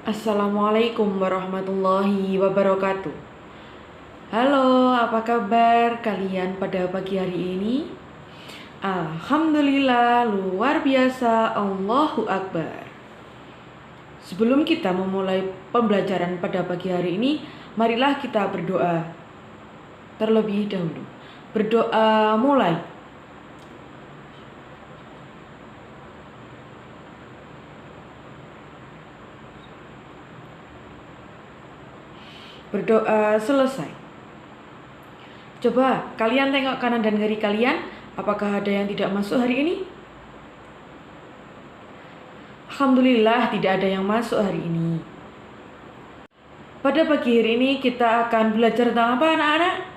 Assalamualaikum warahmatullahi wabarakatuh. Halo, apa kabar kalian pada pagi hari ini? Alhamdulillah, luar biasa, Allahu Akbar. Sebelum kita memulai pembelajaran pada pagi hari ini, marilah kita berdoa terlebih dahulu. Berdoa mulai. Berdoa selesai. Coba kalian tengok kanan dan kiri kalian, apakah ada yang tidak masuk hari ini? Alhamdulillah tidak ada yang masuk hari ini. Pada pagi hari ini kita akan belajar tentang apa, anak-anak?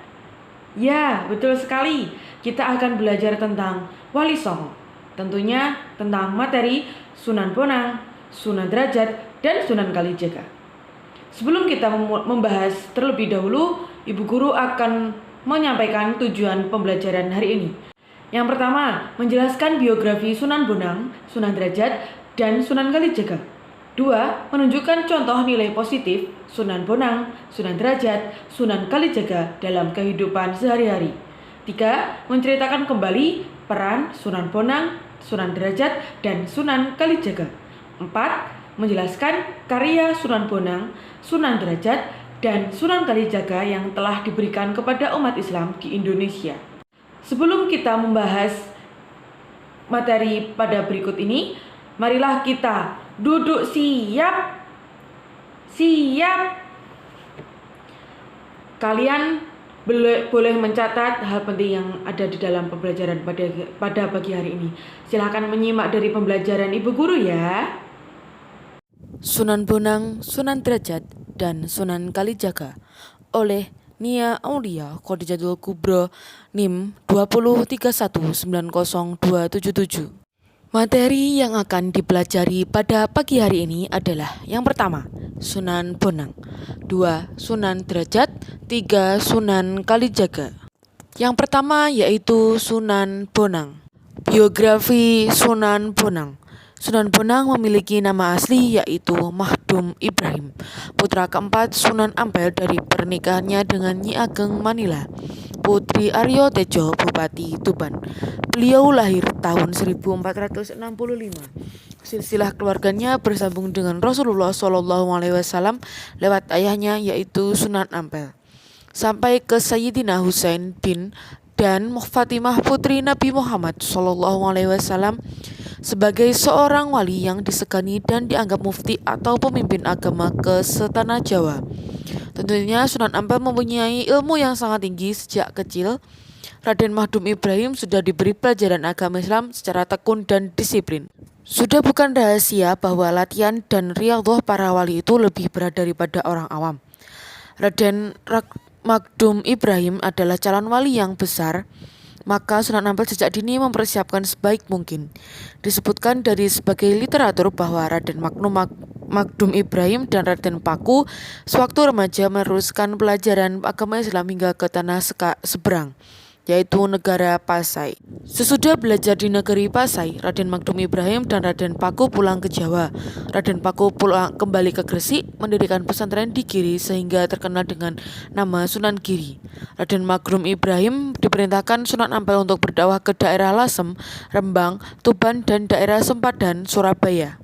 Ya, betul sekali. Kita akan belajar tentang Wali Songo. Tentunya tentang materi Sunan Bonang, Sunan Derajat, dan Sunan Kalijaga. Sebelum kita membahas terlebih dahulu, Ibu Guru akan menyampaikan tujuan pembelajaran hari ini. Yang pertama, menjelaskan biografi Sunan Bonang, Sunan Derajat, dan Sunan Kalijaga. 2. Menunjukkan contoh nilai positif Sunan Bonang, Sunan Derajat, Sunan Kalijaga dalam kehidupan sehari-hari. 3. Menceritakan kembali peran Sunan Bonang, Sunan Derajat, dan Sunan Kalijaga. 4. Menjelaskan karya Sunan Bonang, Sunan Derajat, dan Sunan Kalijaga yang telah diberikan kepada umat Islam di Indonesia. Sebelum kita membahas materi pada berikut ini, marilah kita duduk siap. Kalian boleh mencatat hal penting yang ada di dalam pembelajaran pada pagi hari ini. Silahkan menyimak dari pembelajaran Ibu Guru ya. Sunan Bonang, Sunan Derajat, dan Sunan Kalijaga oleh Nia Aulia Khadijatul Kubro NIM 203190277. Materi yang akan dipelajari pada pagi hari ini adalah yang pertama, Sunan Bonang, 2. Sunan Derajat, 3. Sunan Kalijaga. Yang pertama yaitu Sunan Bonang. Biografi Sunan Bonang. Sunan Bonang memiliki nama asli yaitu Mahdum Ibrahim, putra keempat Sunan Ampel dari pernikahannya dengan Nyi Ageng Manila, Putri Aryo Tejo, Bupati Tuban. Beliau lahir tahun 1465. Silsilah keluarganya bersambung dengan Rasulullah SAW lewat ayahnya yaitu Sunan Ampel, sampai ke Sayyidina Husain bin dan Fatimah putri Nabi Muhammad SAW sebagai seorang wali yang disegani dan dianggap mufti atau pemimpin agama ke setanah Jawa. Tentunya Sunan Ampel mempunyai ilmu yang sangat tinggi sejak kecil. Raden Mahdum Ibrahim sudah diberi pelajaran agama Islam secara tekun dan disiplin. Sudah bukan rahasia bahwa latihan dan riyadhah para wali itu lebih berat daripada orang awam. Raden Mahdum Ibrahim adalah calon wali yang besar, maka Sunan Ampel sejak dini mempersiapkan sebaik mungkin. Disebutkan dari sebagai literatur bahwa Raden Mahdum Ibrahim dan Raden Paku sewaktu remaja meneruskan pelajaran agama Islam hingga ke tanah seberang, yaitu negara Pasai. Sesudah belajar di negeri Pasai, Raden Mahdum Ibrahim dan Raden Paku pulang ke Jawa. Raden Paku pulang kembali ke Gresik, mendirikan pesantren di Giri sehingga terkenal dengan nama Sunan Giri. Raden Mahdum Ibrahim diperintahkan Sunan Ampel untuk berdakwah ke daerah Lasem, Rembang, Tuban, dan daerah Sempadan, Surabaya.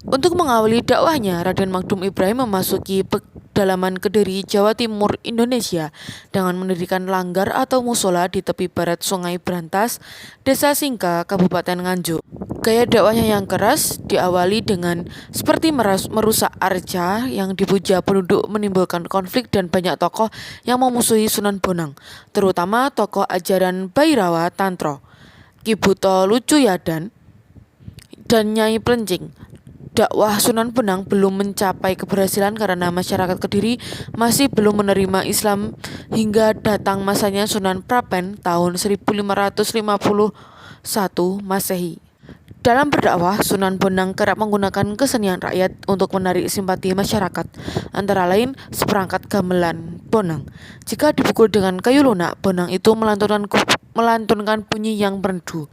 Untuk mengawali dakwahnya, Raden Mahdum Ibrahim memasuki pedalaman Kediri, Jawa Timur, Indonesia dengan mendirikan langgar atau musola di tepi barat Sungai Brantas, Desa Singka, Kabupaten Nganjuk. Gaya dakwahnya yang keras diawali dengan seperti merusak arca yang dipuja penduduk, menimbulkan konflik dan banyak tokoh yang memusuhi Sunan Bonang, terutama tokoh ajaran Bhairawa Tantro, Ki Buto Lucuyadan, dan Nyai Plencing. Dakwah Sunan Bonang belum mencapai keberhasilan karena masyarakat Kediri masih belum menerima Islam hingga datang masanya Sunan Prapen tahun 1551 Masehi. Dalam berdakwah, Sunan Bonang kerap menggunakan kesenian rakyat untuk menarik simpati masyarakat, antara lain seperangkat gamelan Bonang. Jika dipukul dengan kayu lunak, Bonang itu melantunkan bunyi yang merdu.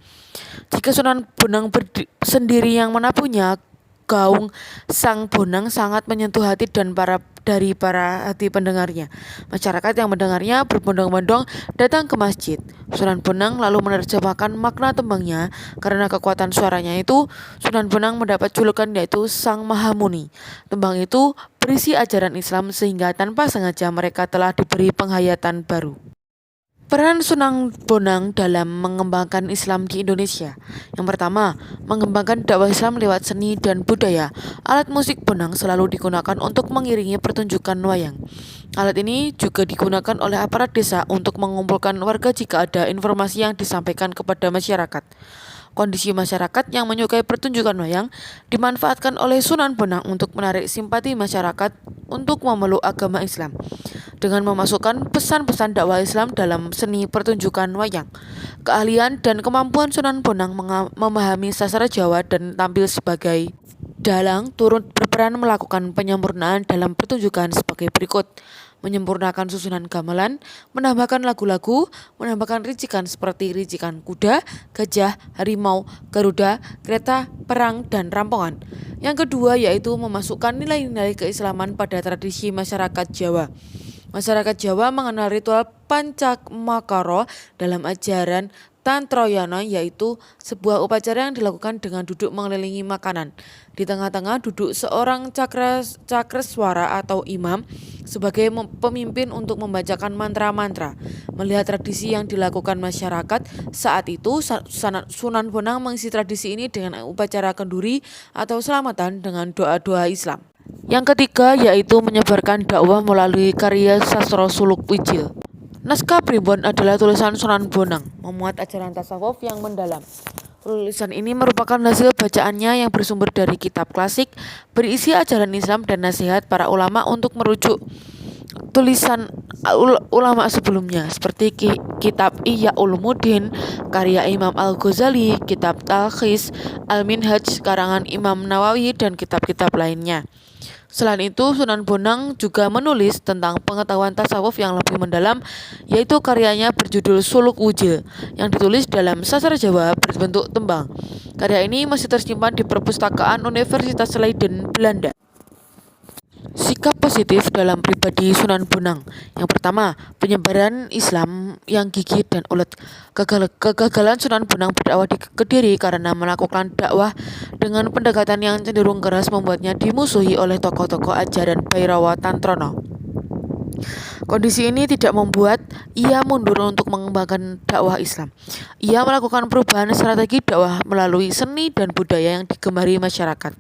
Jika Sunan Bonang sendiri yang menabuhnya, gaung Sang Bonang sangat menyentuh hati dan dari para hati pendengarnya. Masyarakat yang mendengarnya berbondong-bondong datang ke masjid. Sunan Bonang lalu menerjemahkan makna tembangnya. Karena kekuatan suaranya itu, Sunan Bonang mendapat julukan yaitu Sang Mahamuni. Tembang itu berisi ajaran Islam sehingga tanpa sengaja mereka telah diberi penghayatan baru. Peran Sunan Bonang dalam mengembangkan Islam di Indonesia. Yang pertama, mengembangkan dakwah Islam lewat seni dan budaya. Alat musik bonang selalu digunakan untuk mengiringi pertunjukan wayang. Alat ini juga digunakan oleh aparat desa untuk mengumpulkan warga jika ada informasi yang disampaikan kepada masyarakat. Kondisi masyarakat yang menyukai pertunjukan wayang dimanfaatkan oleh Sunan Bonang untuk menarik simpati masyarakat untuk memeluk agama Islam dengan memasukkan pesan-pesan dakwah Islam dalam seni pertunjukan wayang. Keahlian dan kemampuan Sunan Bonang memahami sastra Jawa dan tampil sebagai dalang turut berperan melakukan penyempurnaan dalam pertunjukan sebagai berikut: menyempurnakan susunan gamelan, menambahkan lagu-lagu, menambahkan ricikan seperti ricikan kuda, gajah, harimau, garuda, kereta, perang, dan rampongan. Yang kedua yaitu memasukkan nilai-nilai keislaman pada tradisi masyarakat Jawa. Masyarakat Jawa mengenal ritual Pancakmakara dalam ajaran Tantrayana, yaitu sebuah upacara yang dilakukan dengan duduk mengelilingi makanan. Di tengah-tengah duduk seorang cakreswara atau imam sebagai pemimpin untuk membacakan mantra-mantra. Melihat tradisi yang dilakukan masyarakat saat itu, Sunan Bonang mengisi tradisi ini dengan upacara kenduri atau selamatan dengan doa-doa Islam. Yang ketiga yaitu menyebarkan dakwah melalui karya sastra suluk wijil. Naskah Primbon adalah tulisan Sunan Bonang, memuat ajaran tasawuf yang mendalam. Tulisan ini merupakan hasil bacaannya yang bersumber dari kitab klasik, berisi ajaran Islam dan nasihat para ulama untuk merujuk tulisan ulama sebelumnya, seperti kitab Ihya Ulumuddin, karya Imam Al-Ghazali, kitab Talkhis Al-Minhaj, karangan Imam Nawawi, dan kitab-kitab lainnya. Selain itu, Sunan Bonang juga menulis tentang pengetahuan tasawuf yang lebih mendalam, yaitu karyanya berjudul Suluk Wujil, yang ditulis dalam sastra Jawa berbentuk tembang. Karya ini masih tersimpan di perpustakaan Universitas Leiden, Belanda. Sikap positif dalam pribadi Sunan Bonang. Yang pertama, penyebaran Islam yang gigih dan ulet. Kegagalan Sunan Bonang berdakwah di Kediri karena melakukan dakwah dengan pendekatan yang cenderung keras membuatnya dimusuhi oleh tokoh-tokoh ajaran Bhairawa Tantrono. Kondisi ini tidak membuat ia mundur untuk mengembangkan dakwah Islam. Ia melakukan perubahan strategi dakwah melalui seni dan budaya yang digemari masyarakat.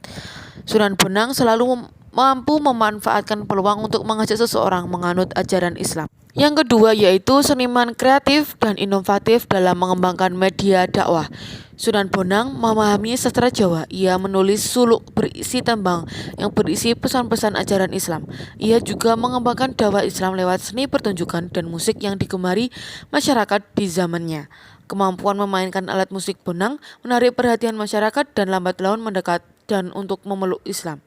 Sunan Bonang selalu mampu memanfaatkan peluang untuk mengajak seseorang menganut ajaran Islam. Yang kedua yaitu seniman kreatif dan inovatif dalam mengembangkan media dakwah. Sunan Bonang memahami sastra Jawa. Ia menulis suluk berisi tembang yang berisi pesan-pesan ajaran Islam. Ia juga mengembangkan dakwah Islam lewat seni pertunjukan dan musik yang digemari masyarakat di zamannya. Kemampuan memainkan alat musik Bonang menarik perhatian masyarakat dan lambat laun mendekat dan untuk memeluk Islam.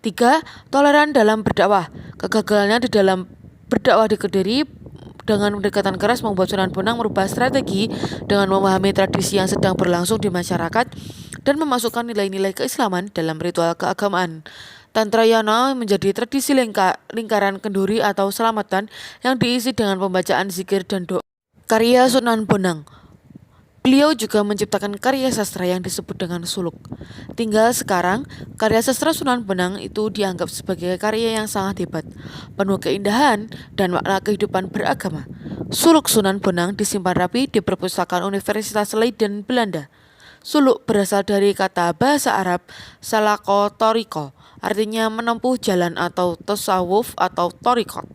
3. Toleran dalam berdakwah. Kegagalannya di dalam berdakwah di Kediri dengan pendekatan keras membuat Sunan Bonang merubah strategi dengan memahami tradisi yang sedang berlangsung di masyarakat dan memasukkan nilai-nilai keislaman dalam ritual keagamaan. Tantrayana menjadi tradisi lingkaran kenduri atau selamatan yang diisi dengan pembacaan zikir dan doa. Karya Sunan Bonang. Beliau juga menciptakan karya sastra yang disebut dengan suluk. Tinggal sekarang, karya sastra Sunan Bonang itu dianggap sebagai karya yang sangat hebat, penuh keindahan dan makna kehidupan beragama. Suluk Sunan Bonang disimpan rapi di perpustakaan Universitas Leiden, Belanda. Suluk berasal dari kata bahasa Arab salako toriko, artinya menempuh jalan atau tasawuf atau torikot.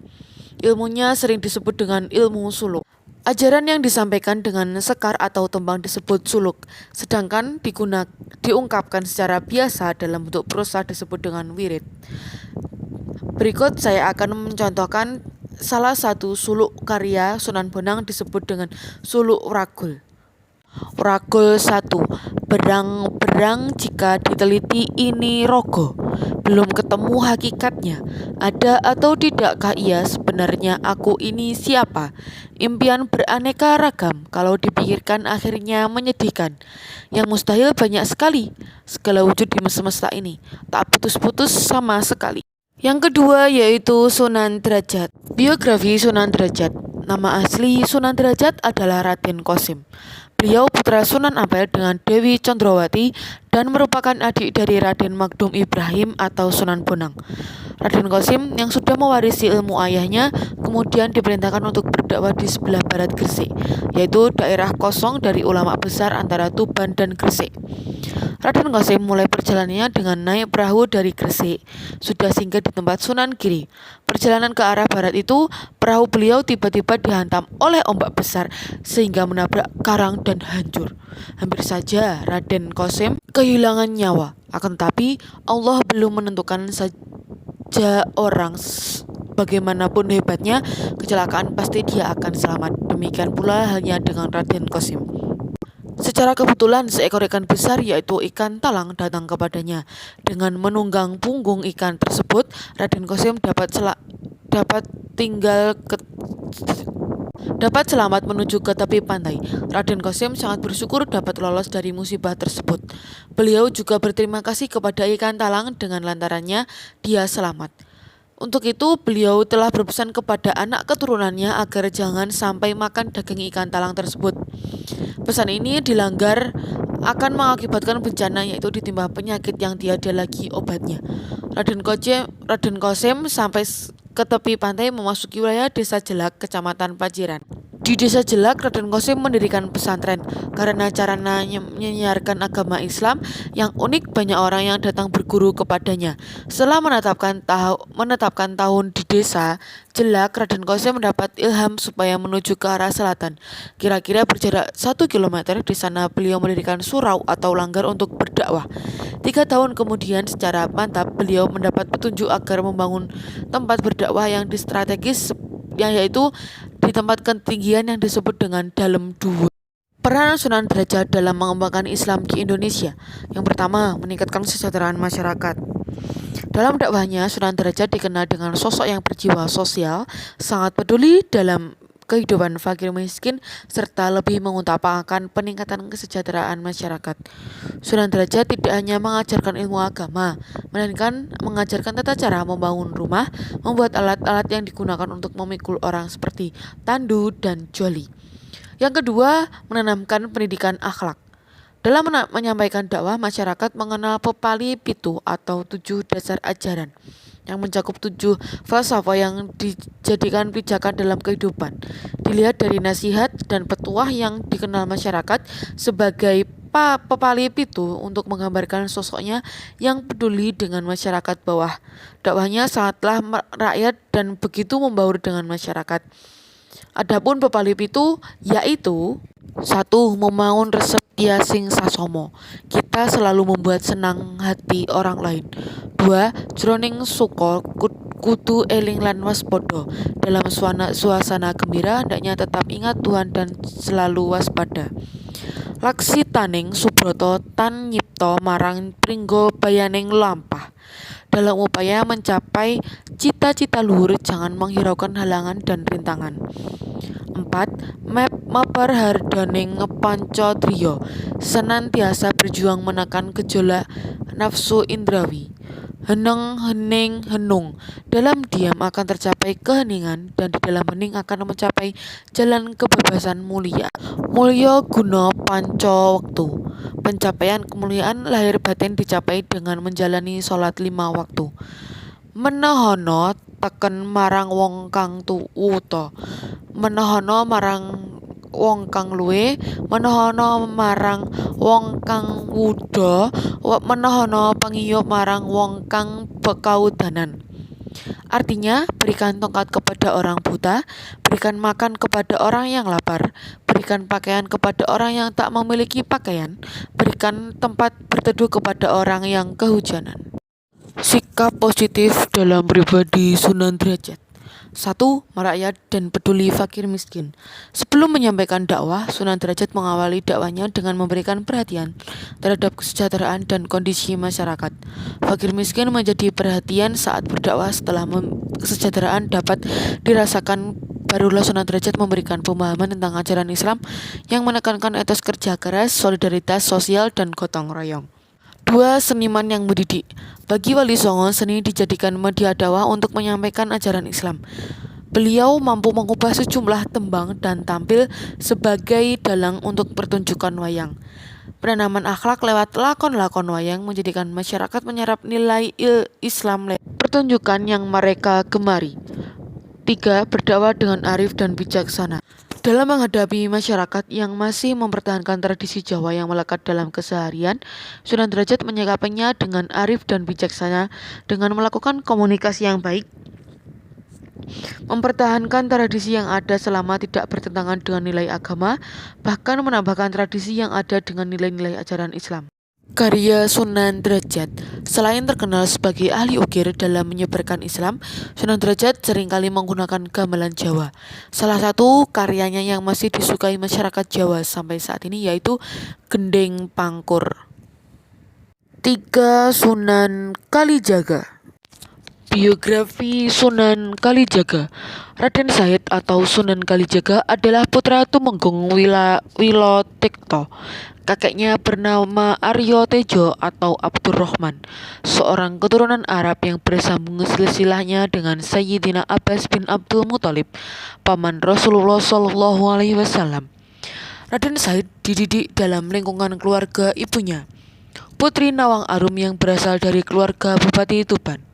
Ilmunya sering disebut dengan ilmu suluk. Ajaran yang disampaikan dengan sekar atau tembang disebut suluk, sedangkan diungkapkan secara biasa dalam bentuk prosa disebut dengan wirid. Berikut saya akan mencontohkan salah satu suluk karya Sunan Bonang disebut dengan suluk Ragul. Ragul 1. Berang-berang jika diteliti ini rogo. belum ketemu hakikatnya. Ada atau tidakkah ia sebenarnya aku ini siapa? Impian beraneka ragam, kalau dipikirkan akhirnya menyedihkan. Yang mustahil banyak sekali, segala wujud di semesta ini tak putus-putus sama sekali. Yang kedua yaitu Sunan Derajat. Biografi Sunan Derajat. Nama asli Sunan Derajat adalah Raden Kosim. Beliau putra Sunan Ampel dengan Dewi Condrowati dan merupakan adik dari Raden Magdum Ibrahim atau Sunan Bonang. Raden Kosim yang sudah mewarisi ilmu ayahnya kemudian diperintahkan untuk berdakwah di sebelah barat Gresik, yaitu daerah kosong dari ulama besar antara Tuban dan Gresik. Raden Kosim mulai perjalanannya dengan naik perahu dari Gresik, sudah singgah di tempat Sunan Giri. Perjalanan ke arah barat itu, perahu beliau tiba-tiba dihantam oleh ombak besar sehingga menabrak karang dan hancur. Hampir saja Raden Kosim kehilangan nyawa, akan tetapi Allah belum menentukan saja orang bagaimanapun hebatnya kecelakaan pasti dia akan selamat. Demikian pula halnya dengan Raden Kosim. Secara kebetulan seekor ikan besar yaitu ikan talang datang kepadanya. Dengan menunggang punggung ikan tersebut, Raden Kosim dapat selamat menuju ke tepi pantai. Raden Kosim sangat bersyukur dapat lolos dari musibah tersebut. Beliau juga berterima kasih kepada ikan talang dengan lantarannya dia selamat. Untuk itu, beliau telah berpesan kepada anak keturunannya agar jangan sampai makan daging ikan talang tersebut. Pesan ini dilanggar akan mengakibatkan bencana, yaitu ditimpa penyakit yang tiada lagi obatnya. Raden Kosim sampai ke tepi pantai memasuki wilayah Desa Jelak, Kecamatan Paciran. Di Desa Jelak, Raden Kosim mendirikan pesantren. Karena caranya menyiarkan agama Islam yang unik, banyak orang yang datang berguru kepadanya. Setelah menetapkan tahun di Desa Jelak, Raden Kosim mendapat ilham supaya menuju ke arah selatan. Kira-kira berjarak 1 km, di sana beliau mendirikan surau atau langgar untuk berdakwah. 3 tahun kemudian, secara mantap beliau mendapat petunjuk agar membangun tempat berdakwah yang strategis, yaitu di tempat ketinggian yang disebut dengan Dalem Dhuwur. Peran Sunan Derajat dalam mengembangkan Islam di Indonesia. Yang pertama, meningkatkan kesejahteraan masyarakat. Dalam dakwahnya, Sunan Derajat dikenal dengan sosok yang berjiwa sosial, sangat peduli dalam kehidupan fakir miskin, serta lebih mengutamakan peningkatan kesejahteraan masyarakat. Sunan Derajat tidak hanya mengajarkan ilmu agama, melainkan mengajarkan tata cara membangun rumah, membuat alat-alat yang digunakan untuk memikul orang seperti tandu dan joli. Yang kedua, menanamkan pendidikan akhlak. Dalam menyampaikan dakwah, masyarakat mengenal Pepali Pitu atau 7 dasar ajaran yang mencakup 7 falsafah yang dijadikan pijakan dalam kehidupan. Dilihat dari nasihat dan petuah yang dikenal masyarakat sebagai Pepali Pitu untuk menggambarkan sosoknya yang peduli dengan masyarakat bawah. Dakwahnya sangatlah rakyat dan begitu membaur dengan masyarakat. Adapun Pepali Pitu yaitu 1. Membangun resep Yasing Sasomo. Kita selalu membuat senang hati orang lain. 2. Jroning suko kudu eling lan waspada. Dalam suasana gembira hendaknya tetap ingat Tuhan dan selalu waspada. Laksitaning Subroto tan nyipta marang pringgo bayaning lampah. Dalam upaya mencapai cita-cita luhur jangan menghiraukan halangan dan rintangan. 4. Mabar hardaning pancadriya. Senantiasa berjuang menekan gejolak nafsu indrawi. Hening henung. Dalam diam akan tercapai keheningan, dan di dalam hening akan mencapai jalan kebebasan mulia. Mulya guna panca wektu. Pencapaian kemuliaan lahir batin dicapai dengan menjalani sholat 5 waktu. Menehana teken marang wong kang tuwuta. Menehana marang wong kang luwe, menehana marang wong kang wuda, menehana pangiyup marang wong kang bekaudanan. Artinya, berikan tongkat kepada orang buta, berikan makan kepada orang yang lapar, berikan pakaian kepada orang yang tak memiliki pakaian, berikan tempat berteduh kepada orang yang kehujanan. Sikap positif dalam pribadi Sunan Derajat. 1. Merakyat dan peduli fakir miskin. Sebelum menyampaikan dakwah, Sunan Derajat mengawali dakwahnya dengan memberikan perhatian terhadap kesejahteraan dan kondisi masyarakat. Fakir miskin menjadi perhatian saat berdakwah. Setelah kesejahteraan dapat dirasakan, barulah Sunan Derajat memberikan pemahaman tentang ajaran Islam yang menekankan etos kerja keras, solidaritas sosial, dan gotong royong. 2. Seniman yang mendidik. Bagi Wali Songo, seni dijadikan media dakwah untuk menyampaikan ajaran Islam. Beliau mampu mengubah sejumlah tembang dan tampil sebagai dalang untuk pertunjukan wayang. Penanaman akhlak lewat lakon-lakon wayang menjadikan masyarakat menyerap nilai Islam lewat pertunjukan yang mereka gemari. 3. Berdakwah dengan arif dan bijaksana. Dalam menghadapi masyarakat yang masih mempertahankan tradisi Jawa yang melekat dalam keseharian, Sunan Derajat menyikapinya dengan arif dan bijaksana dengan melakukan komunikasi yang baik, mempertahankan tradisi yang ada selama tidak bertentangan dengan nilai agama, bahkan menambahkan tradisi yang ada dengan nilai-nilai ajaran Islam. Karya Sunan Derajat. Selain terkenal sebagai ahli ukir dalam menyebarkan Islam, Sunan Derajat seringkali menggunakan gamelan Jawa. Salah satu karyanya yang masih disukai masyarakat Jawa sampai saat ini yaitu Gendeng Pangkur. 3. Sunan Kalijaga. Biografi Sunan Kalijaga. Raden Said atau Sunan Kalijaga adalah putra Tumenggung Wilotekto. Kakeknya bernama Aryo Tejo atau Abdurrahman, seorang keturunan Arab yang bersambung silsilahnya dengan Sayyidina Abbas bin Abdul Muthalib, paman Rasulullah SAW. Raden Said dididik dalam lingkungan keluarga ibunya, Putri Nawang Arum yang berasal dari keluarga Bupati Tuban.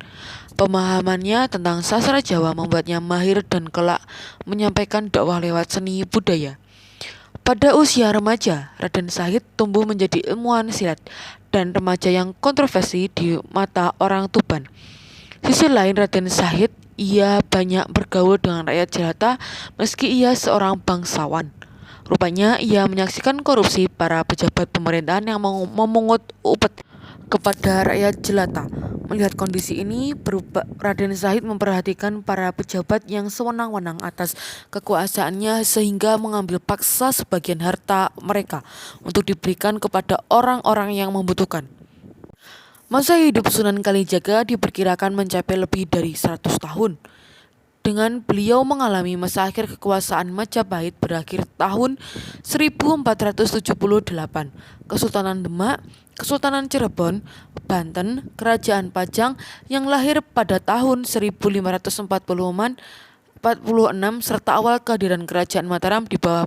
Pemahamannya tentang sastra Jawa membuatnya mahir dan kelak menyampaikan dakwah lewat seni budaya. Pada usia remaja, Raden Said tumbuh menjadi ilmuwan silat dan remaja yang kontroversi di mata orang Tuban. Sisi lain Raden Said, ia banyak bergaul dengan rakyat jelata meski ia seorang bangsawan. Rupanya ia menyaksikan korupsi para pejabat pemerintahan yang memungut upeti kepada rakyat jelata. Melihat kondisi ini, Raden Said memperhatikan para pejabat yang sewenang-wenang atas kekuasaannya sehingga mengambil paksa sebagian harta mereka untuk diberikan kepada orang-orang yang membutuhkan. Masa hidup Sunan Kalijaga diperkirakan mencapai lebih dari 100 tahun. Dengan beliau mengalami masa akhir kekuasaan Majapahit berakhir tahun 1478, Kesultanan Demak, Kesultanan Cirebon, Banten, Kerajaan Pajang yang lahir pada tahun 1546 serta awal kehadiran Kerajaan Mataram di bawah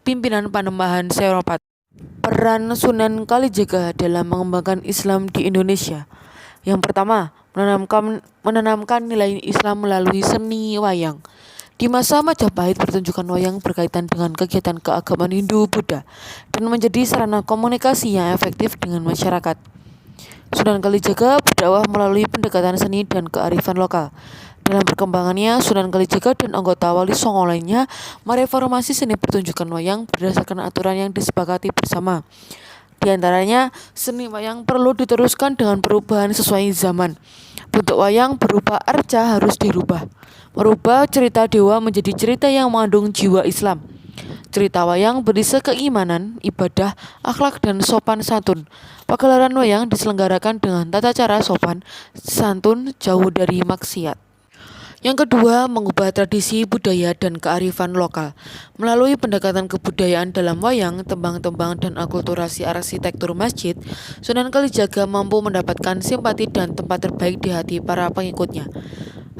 pimpinan Panembahan Senopati. Peran Sunan Kalijaga dalam mengembangkan Islam di Indonesia. Yang pertama, menanamkan nilai Islam melalui seni wayang. Di masa Majapahit, pertunjukan wayang berkaitan dengan kegiatan keagamaan Hindu-Buddha dan menjadi sarana komunikasi yang efektif dengan masyarakat. Sunan Kalijaga berdakwah melalui pendekatan seni dan kearifan lokal. Dalam perkembangannya, Sunan Kalijaga dan anggota Wali Songo lainnya mereformasi seni pertunjukan wayang berdasarkan aturan yang disepakati bersama. Di antaranya, seni wayang perlu diteruskan dengan perubahan sesuai zaman. Bentuk wayang berupa arca harus dirubah, merubah cerita dewa menjadi cerita yang mengandung jiwa Islam. Cerita wayang berisi keimanan, ibadah, akhlak, dan sopan santun. Pagelaran wayang diselenggarakan dengan tata cara sopan, santun, jauh dari maksiat. Yang kedua, mengubah tradisi budaya dan kearifan lokal. Melalui pendekatan kebudayaan dalam wayang, tembang-tembang, dan akulturasi arsitektur masjid, Sunan Kalijaga mampu mendapatkan simpati dan tempat terbaik di hati para pengikutnya.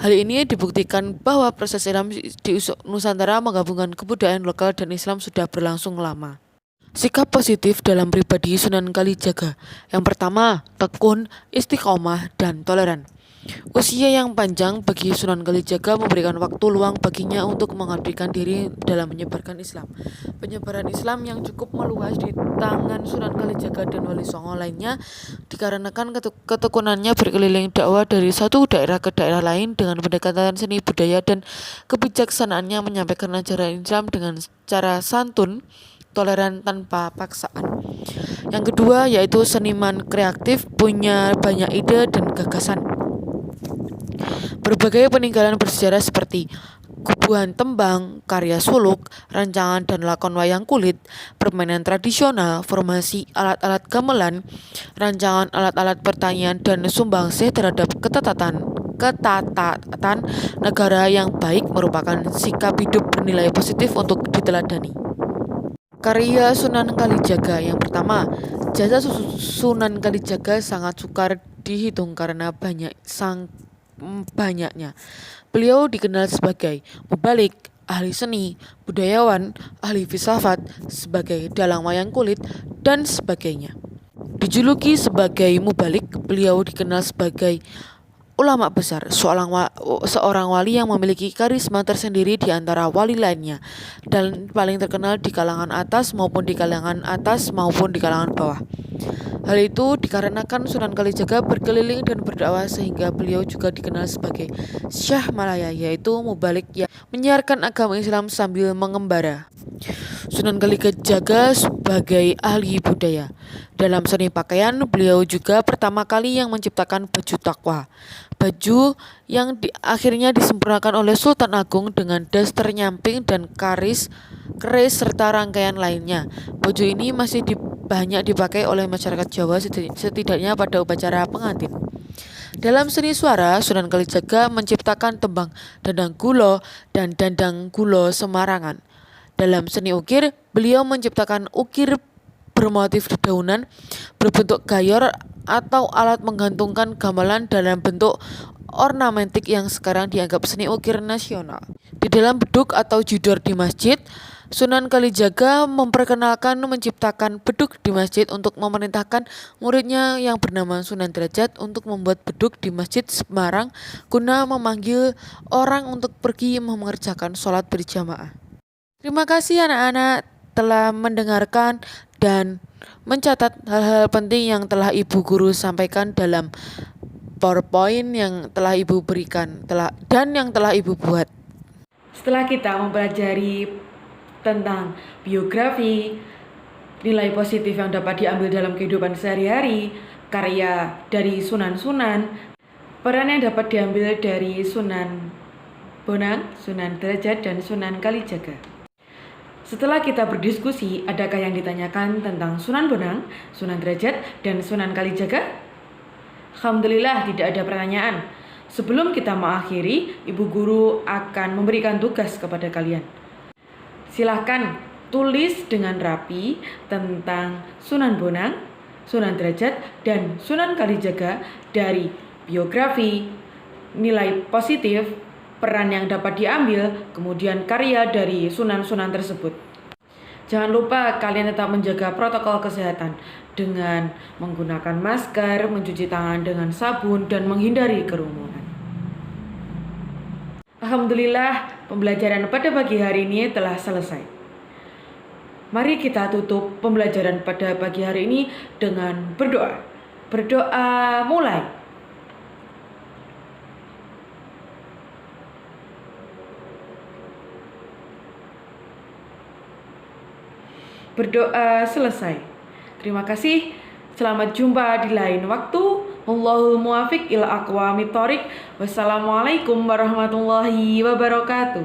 Hal ini dibuktikan bahwa proses Islam di Nusantara menggabungkan kebudayaan lokal dan Islam sudah berlangsung lama. Sikap positif dalam pribadi Sunan Kalijaga. Yang pertama, tekun, istiqomah, dan toleran. Usia yang panjang bagi Sunan Kalijaga memberikan waktu luang baginya untuk mengabdikan diri dalam menyebarkan Islam. Penyebaran Islam yang cukup meluas di tangan Sunan Kalijaga dan Wali Songo lainnya dikarenakan ketekunannya berkeliling dakwah dari satu daerah ke daerah lain dengan pendekatan seni budaya dan kebijaksanaannya menyampaikan ajaran Islam dengan cara santun, toleran tanpa paksaan. Yang kedua yaitu seniman kreatif, punya banyak ide dan gagasan. Berbagai peninggalan bersejarah seperti Gubuhan Tembang, karya suluk, rancangan dan lakon wayang kulit, permainan tradisional, formasi alat-alat gamelan, rancangan alat-alat pertanian dan sumbangsih terhadap ketatatan negara yang baik merupakan sikap hidup bernilai positif untuk diteladani. Karya Sunan Kalijaga yang pertama, jasa Sunan Kalijaga sangat sukar dihitung karena banyaknya. Beliau dikenal sebagai mubalik, ahli seni, budayawan, ahli filsafat, sebagai dalang wayang kulit, dan sebagainya. Dijuluki sebagai mubalik, beliau dikenal sebagai ulama besar, seorang wali yang memiliki karisma tersendiri di antara wali lainnya, dan paling terkenal di kalangan atas maupun di kalangan bawah. Hal itu dikarenakan Sunan Kalijaga berkeliling dan berdakwah sehingga beliau juga dikenal sebagai Syah Malaya, yaitu mubalik yang menyiarkan agama Islam sambil mengembara. Sunan Kalijaga sebagai ahli budaya. Dalam seni pakaian, beliau juga pertama kali yang menciptakan baju takwa. Baju yang akhirnya disempurnakan oleh Sultan Agung dengan daster nyamping dan keris serta rangkaian lainnya. Baju ini masih banyak dipakai oleh masyarakat Jawa setidaknya pada upacara pengantin. Dalam seni suara, Sunan Kalijaga menciptakan tembang Dandang Gulo dan Dandang Gulo Semarangan. Dalam seni ukir, beliau menciptakan ukir bermotif dedaunan, berbentuk gayor atau alat menggantungkan gamelan dalam bentuk ornamentik yang sekarang dianggap seni ukir nasional. Di dalam beduk atau judor di masjid, Sunan Kalijaga memperkenalkan menciptakan beduk di masjid untuk memerintahkan muridnya yang bernama Sunan Derajat untuk membuat beduk di Masjid Semarang guna memanggil orang untuk pergi mengerjakan sholat berjamaah. Terima kasih anak-anak telah mendengarkan dan mencatat hal-hal penting yang telah Ibu Guru sampaikan dalam PowerPoint yang telah Ibu berikan dan yang telah Ibu buat. Setelah kita mempelajari tentang biografi, nilai positif yang dapat diambil dalam kehidupan sehari-hari, karya dari Sunan-Sunan, peran yang dapat diambil dari Sunan Bonang, Sunan Derajat, dan Sunan Kalijaga. Setelah kita berdiskusi, adakah yang ditanyakan tentang Sunan Bonang, Sunan Derajat, dan Sunan Kalijaga? Alhamdulillah tidak ada pertanyaan. Sebelum kita mengakhiri, Ibu Guru akan memberikan tugas kepada kalian. Silahkan tulis dengan rapi tentang Sunan Bonang, Sunan Derajat, dan Sunan Kalijaga dari biografi, nilai positif, peran yang dapat diambil, kemudian karya dari sunan-sunan tersebut. Jangan lupa kalian tetap menjaga protokol kesehatan dengan menggunakan masker, mencuci tangan dengan sabun, dan menghindari kerumunan. Alhamdulillah, pembelajaran pada pagi hari ini telah selesai. Mari kita tutup pembelajaran pada pagi hari ini dengan berdoa. Berdoa mulai. Berdoa selesai. Terima kasih. Selamat jumpa di lain waktu. Wallahul muwaffiq ila aqwamit thoriq. Wassalamualaikum warahmatullahi wabarakatuh.